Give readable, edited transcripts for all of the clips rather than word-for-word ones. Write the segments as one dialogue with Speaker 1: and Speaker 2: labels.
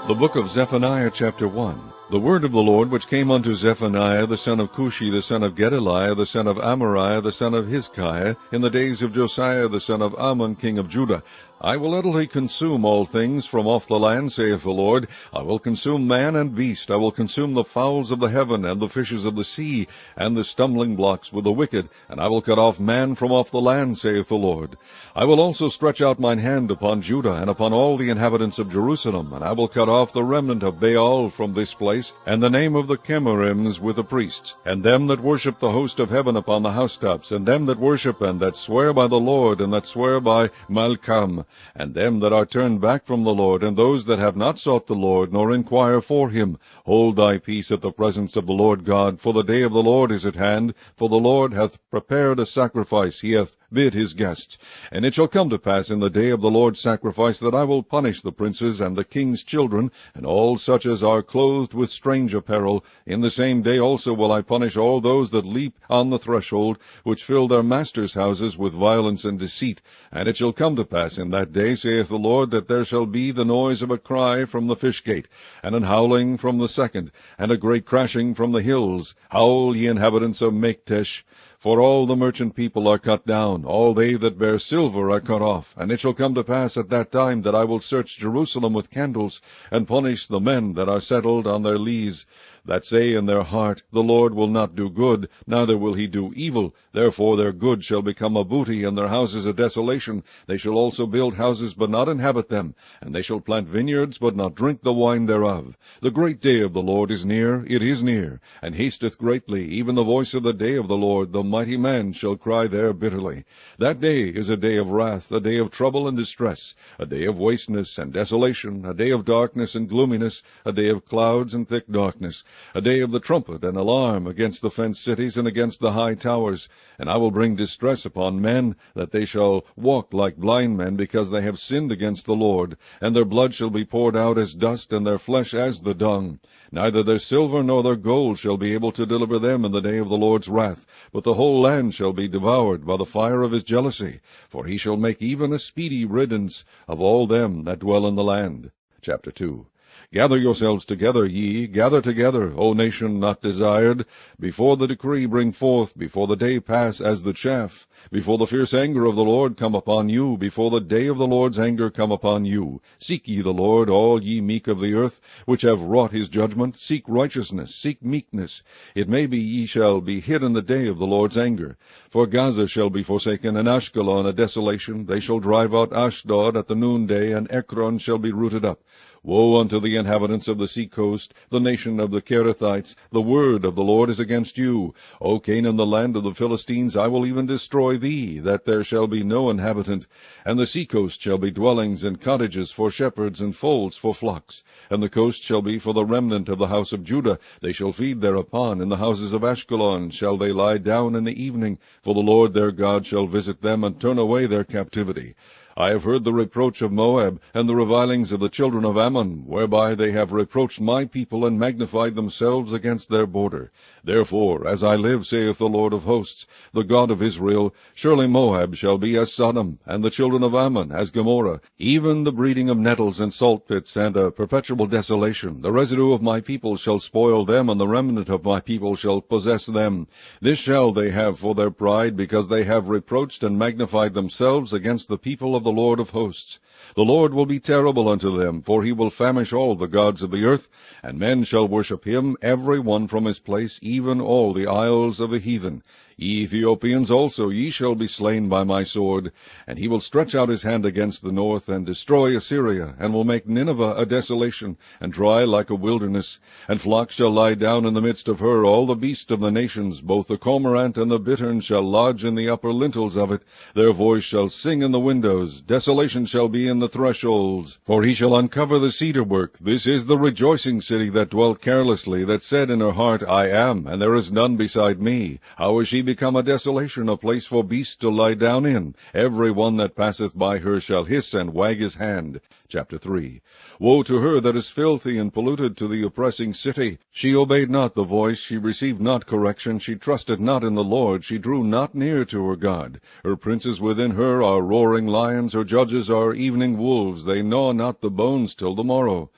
Speaker 1: The Book of Zephaniah, chapter 1. The word of the Lord which came unto Zephaniah the son of Cushi, the son of Gedaliah, the son of Amariah, the son of Hizkiah, in the days of Josiah the son of Ammon, king of Judah. I will utterly consume all things from off the land, saith the Lord. I will consume man and beast. I will consume the fowls of the heaven, and the fishes of the sea, and the stumbling blocks with the wicked, and I will cut off man from off the land, saith the Lord. I will also stretch out mine hand upon Judah, and upon all the inhabitants of Jerusalem, and I will cut off the remnant of Baal from this place, and the name of the Chemarims with the priests, and them that worship the host of heaven upon the housetops, and them that worship and that swear by the Lord, and that swear by Malcham, and them that are turned back from the Lord, and those that have not sought the Lord, nor inquire for him. Hold thy peace at the presence of the Lord God, for the day of the Lord is at hand, for the Lord hath prepared a sacrifice, he hath bid his guests. And it shall come to pass in the day of the Lord's sacrifice, that I will punish the princes and the king's children, and all such as are clothed with strange apparel. In the same day also will I punish all those that leap on the threshold, which fill their masters' houses with violence and deceit. And it shall come to pass in that day, saith the Lord, that there shall be the noise of a cry from the fish gate, and an howling from the second, and a great crashing from the hills. Howl, ye inhabitants of Maktesh, for all the merchant people are cut down, all they that bear silver are cut off. And it shall come to pass at that time that I will search Jerusalem with candles, and punish the men that are settled on their lees, that say in their heart, The Lord will not do good, neither will he do evil. Therefore their good shall become a booty, and their houses a desolation. They shall also build houses, but not inhabit them, and they shall plant vineyards, but not drink the wine thereof. The great day of the Lord is near, it is near, and hasteth greatly, even the voice of the day of the Lord. The mighty man shall cry there bitterly. That day is a day of wrath, a day of trouble and distress, a day of wasteness and desolation, a day of darkness and gloominess, a day of clouds and thick darkness, a day of the trumpet and alarm against the fenced cities and against the high towers. And I will bring distress upon men, that they shall walk like blind men, because they have sinned against the Lord. And their blood shall be poured out as dust, and their flesh as the dung. Neither their silver nor their gold shall be able to deliver them in the day of the Lord's wrath, but the whole land shall be devoured by the fire of his jealousy, for he shall make even a speedy riddance of all them that dwell in the land. Chapter 2. Gather yourselves together, ye, gather together, O nation not desired, before the decree bring forth, before the day pass as the chaff, before the fierce anger of the Lord come upon you, before the day of the Lord's anger come upon you. Seek ye the Lord, all ye meek of the earth, which have wrought his judgment. Seek righteousness, seek meekness. It may be ye shall be hid in the day of the Lord's anger. For Gaza shall be forsaken, and Ashkelon a desolation. They shall drive out Ashdod at the noonday, and Ekron shall be rooted up. Woe unto the inhabitants of the sea coast, the nation of the Kerethites! The word of the Lord is against you. O Canaan, the land of the Philistines, I will even destroy thee, that there shall be no inhabitant. And the sea coast shall be dwellings and cottages for shepherds, and folds for flocks. And the coast shall be for the remnant of the house of Judah. They shall feed thereupon. In the houses of Ashkelon shall they lie down in the evening, for the Lord their God shall visit them, and turn away their captivity. I have heard the reproach of Moab, and the revilings of the children of Ammon, whereby they have reproached my people, and magnified themselves against their border. Therefore, as I live, saith the Lord of hosts, the God of Israel, surely Moab shall be as Sodom, and the children of Ammon as Gomorrah, even the breeding of nettles and salt pits, and a perpetual desolation. The residue of my people shall spoil them, and the remnant of my people shall possess them. This shall they have for their pride, because they have reproached and magnified themselves against the people of the Lord of hosts. The Lord will be terrible unto them, for he will famish all the gods of the earth, and men shall worship him, every one from his place, even all the isles of the heathen. Ye Ethiopians also, ye shall be slain by my sword. And he will stretch out his hand against the north, and destroy Assyria, and will make Nineveh a desolation, and dry like a wilderness. And flocks shall lie down in the midst of her, all the beasts of the nations, both the cormorant and the bittern shall lodge in the upper lintels of it. Their voice shall sing in the windows, desolation shall be in the thresholds. For he shall uncover the cedar work. This is the rejoicing city that dwelt carelessly, that said in her heart, I am, and there is none beside me. How is she become a desolation, a place for beasts to lie down in? Every one that passeth by her shall hiss and wag his hand. Chapter 3. Woe to her that is filthy and polluted, to the oppressing city! She obeyed not the voice, she received not correction, she trusted not in the Lord, she drew not near to her God. Her princes within her are roaring lions, her judges are evening wolves, they gnaw not the bones till the morrow.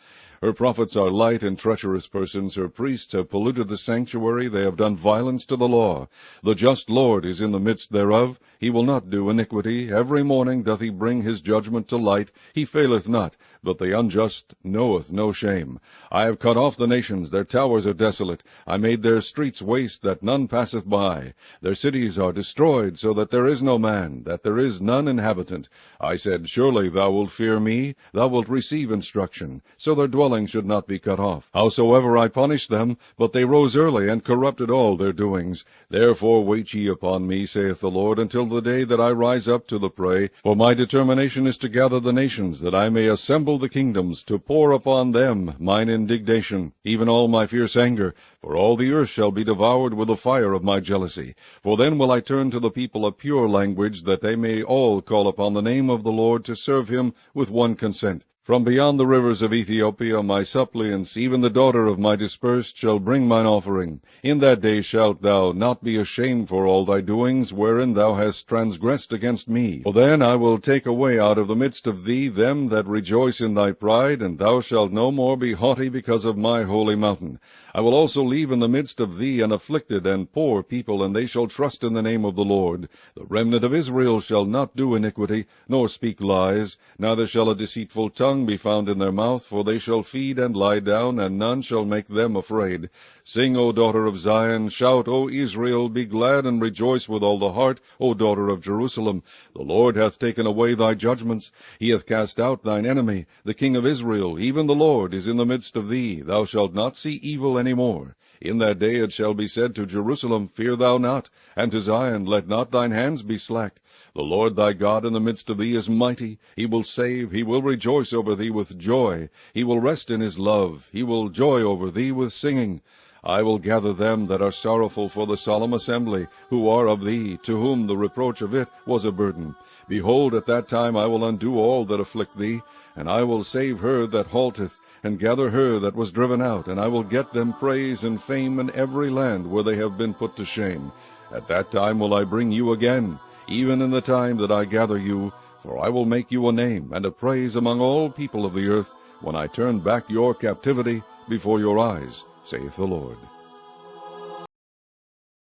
Speaker 1: Her prophets are light and treacherous persons. Her priests have polluted the sanctuary. They have done violence to the law. The just Lord is in the midst thereof. He will not do iniquity. Every morning doth he bring his judgment to light. He faileth not, but the unjust knoweth no shame. I have cut off the nations. Their towers are desolate. I made their streets waste, that none passeth by. Their cities are destroyed, so that there is no man, that there is none inhabitant. I said, Surely thou wilt fear me, thou wilt receive instruction, so their dwelling should not be cut off. Howsoever I punished them, but they rose early, and corrupted all their doings. Therefore wait ye upon me, saith the Lord, until the day that I rise up to the prey. For my determination is to gather the nations, that I may assemble the kingdoms, to pour upon them mine indignation, even all my fierce anger. For all the earth shall be devoured with the fire of my jealousy. For then will I turn to the people a pure language, that they may all call upon the name of the Lord, to serve him with one consent. From beyond the rivers of Ethiopia my suppliants, even the daughter of my dispersed, shall bring mine offering. In that day shalt thou not be ashamed for all thy doings, wherein thou hast transgressed against me. For then I will take away out of the midst of thee them that rejoice in thy pride, and thou shalt no more be haughty because of my holy mountain. I will also leave in the midst of thee an afflicted and poor people, and they shall trust in the name of the Lord. The remnant of Israel shall not do iniquity, nor speak lies, neither shall a deceitful tongue be found in their mouth, for they shall feed and lie down, and none shall make them afraid. Sing, O daughter of Zion, shout, O Israel, be glad and rejoice with all the heart, O daughter of Jerusalem. The Lord hath taken away thy judgments, he hath cast out thine enemy. The King of Israel, even the Lord, is in the midst of thee. Thou shalt not see evil any more. In that day it shall be said to Jerusalem, Fear thou not, and to Zion, Let not thine hands be slack. The Lord thy God in the midst of thee is mighty. He will save, he will rejoice over thee with joy. He will rest in his love. He will joy over thee with singing. I will gather them that are sorrowful for the solemn assembly, who are of thee, to whom the reproach of it was a burden. Behold, at that time I will undo all that afflict thee, and I will save her that halteth, and gather her that was driven out, and I will get them praise and fame in every land where they have been put to shame. At that time will I bring you again, even in the time that I gather you, for I will make you a name and a praise among all people of the earth, when I turn back your captivity before your eyes, saith the Lord.